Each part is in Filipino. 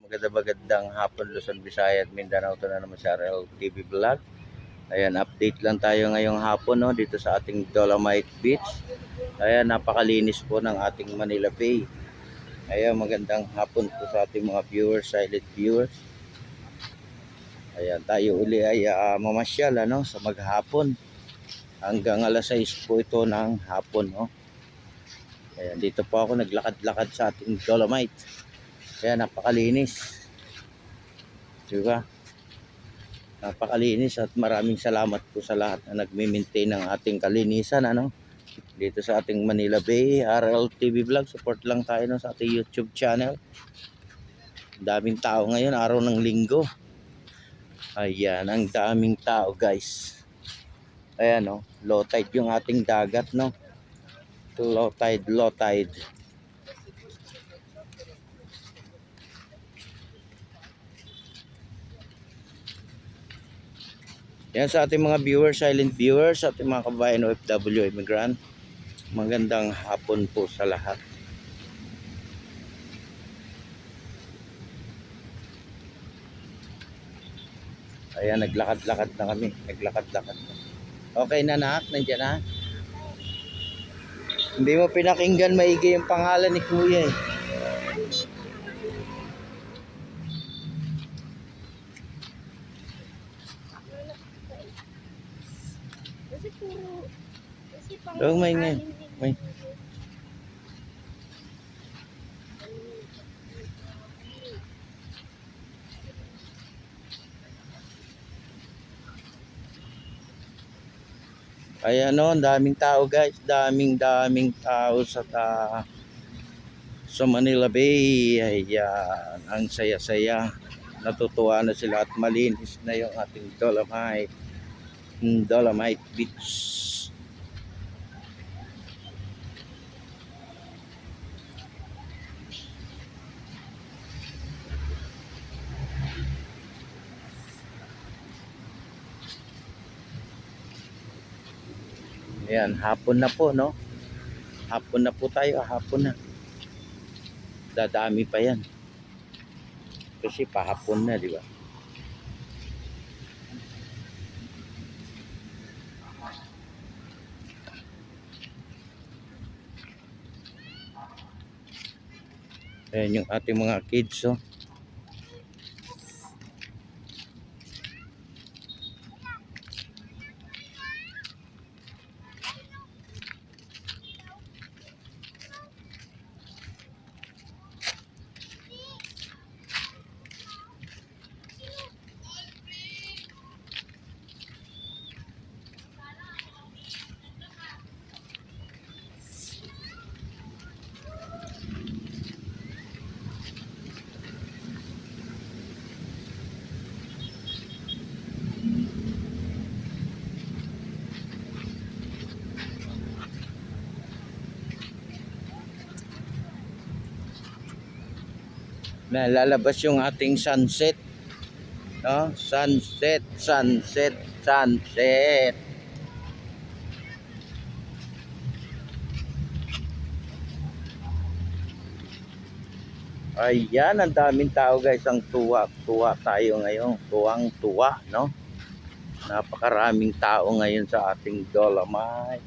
Magandang hapon Luzon, Visayas, Mindanao. Ito na naman sa RL TV Vlog. Ayan, update lang tayo ngayong hapon no, dito sa ating Dolomite Beach. Ayan, napakalinis po ng ating Manila Bay. Ayan, magandang hapon po sa ating mga viewers, silent viewers. Ayan, tayo uli ay mamasyal ano, sa maghapon. Hanggang alas 6 po ito ng hapon. No? Ayan, dito po ako naglakad-lakad sa ating Dolomite. Kaya napakalinis. Diba? Napakalinis at maraming salamat po sa lahat na nagme-maintain ng ating kalinisan ano. Dito sa ating Manila Bay, RL TV Vlog, support lang tayo no, sa ating YouTube channel. Daming tao ngayon, araw ng linggo. Ayan, ang daming tao guys. Ayan no, low tide yung ating dagat no. Low tide, low tide. Yan sa ating mga viewers, silent viewers, sa ating mga kabayan OFW immigrant. Magandang hapon po sa lahat. Ayan, naglakad-lakad na kami. Naglakad-lakad na. Okay na nak, nandiyan na. Hindi mo pinakinggan maigi yung pangalan ni Kuya eh. Kasi puro, kasi pang Oh, may nga. May. Ayan o, daming tao guys. Daming tao sa Manila Bay. Ayan, ang saya-saya. Natutuwa na sila at malinis na yung ating Dolomite Beach. Ayan, hapon na po no. Hapon na po tayo, hapon na. Dadami pa yan. Kasi pahapon na, di ba? Ayan yung ating mga kids, oh. Na lalabas yung ating sunset, no? Sunset. Ayan, ang daming tao guys. Ang tuwa tayo ngayon. Tuwang-tuwa, no? Napakaraming tao ngayon sa ating Dolomite.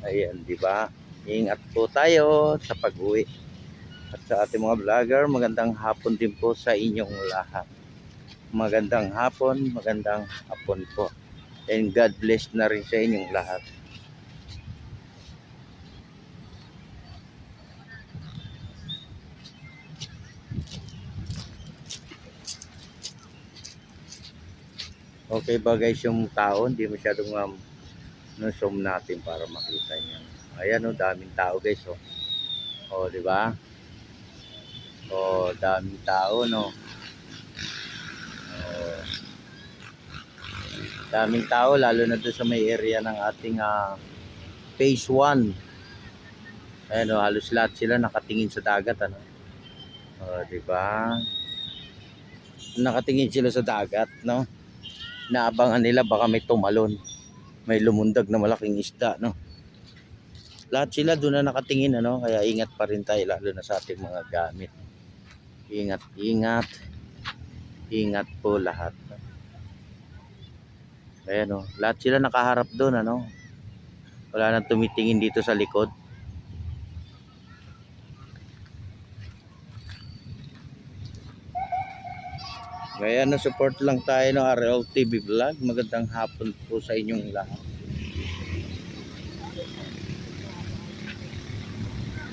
Ayan, di ba? Ingat po tayo sa pag-uwi. At sa ating mga vlogger, magandang hapon din po sa inyong lahat. Magandang hapon po. And God bless na rin sa inyong lahat. Okay ba guys yung tao? Hindi masyadong zoom natin para makita niyo. Ayan o, daming tao guys o. O, di ba? O, daming tao no. O, daming tao lalo na doon sa may area ng ating phase 1. Ayan o, halos lahat sila nakatingin sa dagat ano. O, di ba? Nakatingin sila sa dagat no. Naabangan nila baka may tumalon. May lumundag na malaking isda no. Lahat sila doon na nakatingin ano, kaya ingat pa rin tayo lalo na sa ating mga gamit. Ingat, ingat. Ingat po lahat. Ayan o, lahat sila nakaharap doon, ano. Wala nang tumitingin dito sa likod. Kaya support lang tayo ng RL TV Vlog. Magandang hapon po sa inyong lahat.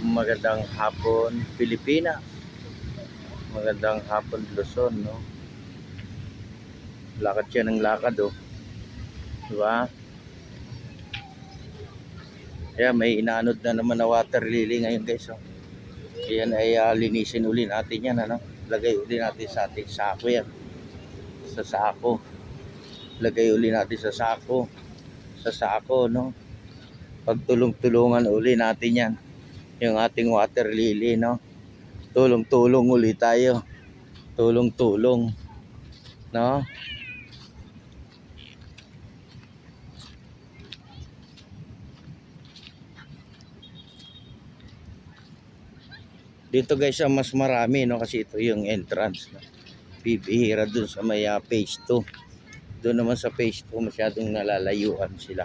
Magandang hapon Pilipinas. Magandang hapon Luzon, no. Lakad siya ng lakad, oh. Diba? Kaya may inaanod na naman na water lily ngayon, guys, oh. Yan ay linisin uli natin yan, ano. Lagay uli natin sa ating sako yan. Sa sako. Lagay uli natin sa sako. Sa sako, no. Pagtulong-tulungan uli natin yan. Yung ating water lily, no. Tulong-tulong uli tayo. Tulong-tulong, no. Dito guys mas marami, no, kasi ito yung entrance, no. Bibihira dun sa may phase 2. Doon naman sa phase 2 masyadong nalalayuan sila.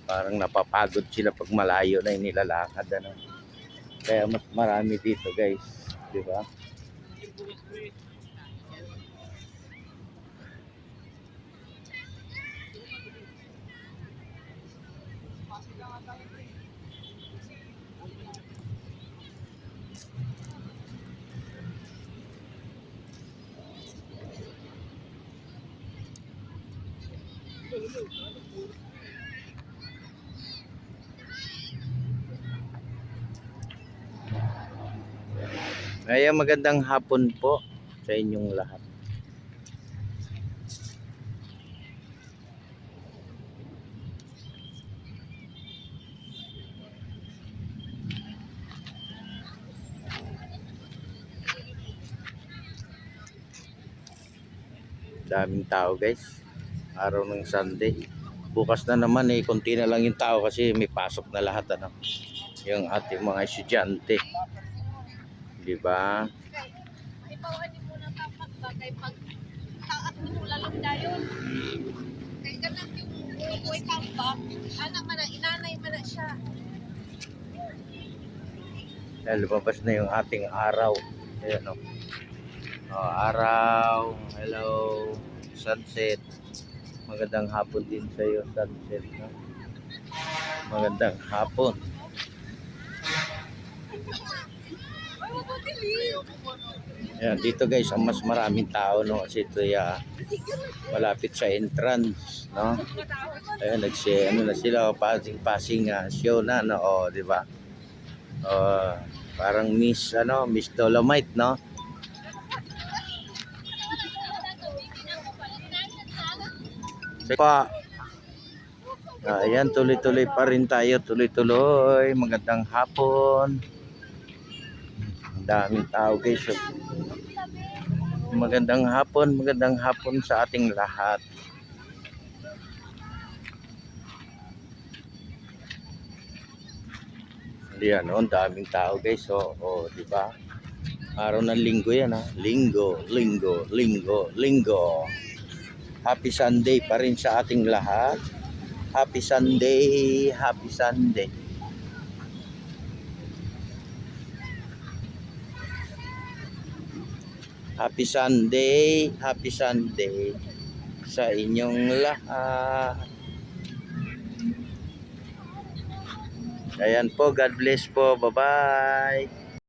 Parang napapagod sila pag malayo na inilalakad, ano. Kaya mas marami dito guys, di ba? Kaya magandang hapon po sa inyong lahat. Daming tao guys. Araw ng Sunday. Bukas na naman konti na lang yung tao kasi may pasok na lahat, ano. Yung ating mga estudyante. Di ba? Ipawan ni muna tapat ba kay pag taat mo lalong dayon. Kay ganang yung buhay tambak, anak man na inanay man na siya. Lumabas na yung ating araw. Ayan, oh. Oh, araw. Hello. Sunset. Magandang hapon din sa iyo, sunset, no? Magandang hapon. Ayan, dito guys, ang mas maraming tao, no, kasi ito malapit sa entrance, no. Ayan, ano na sila, passing show na, no, oh, di ba? Parang Miss Dolomite, no. Pa. Ayan, tuloy-tuloy pa rin tayo, tuloy-tuloy. Magandang hapon. Ang daming tao guys. Magandang hapon sa ating lahat. Diyan, ang daming tao guys. Oh, di ba? Araw ng linggo yan, ha. Linggo. Happy Sunday pa rin sa ating lahat. Happy Sunday. Happy Sunday sa inyong lahat. Ayan po, God bless po. Bye-bye.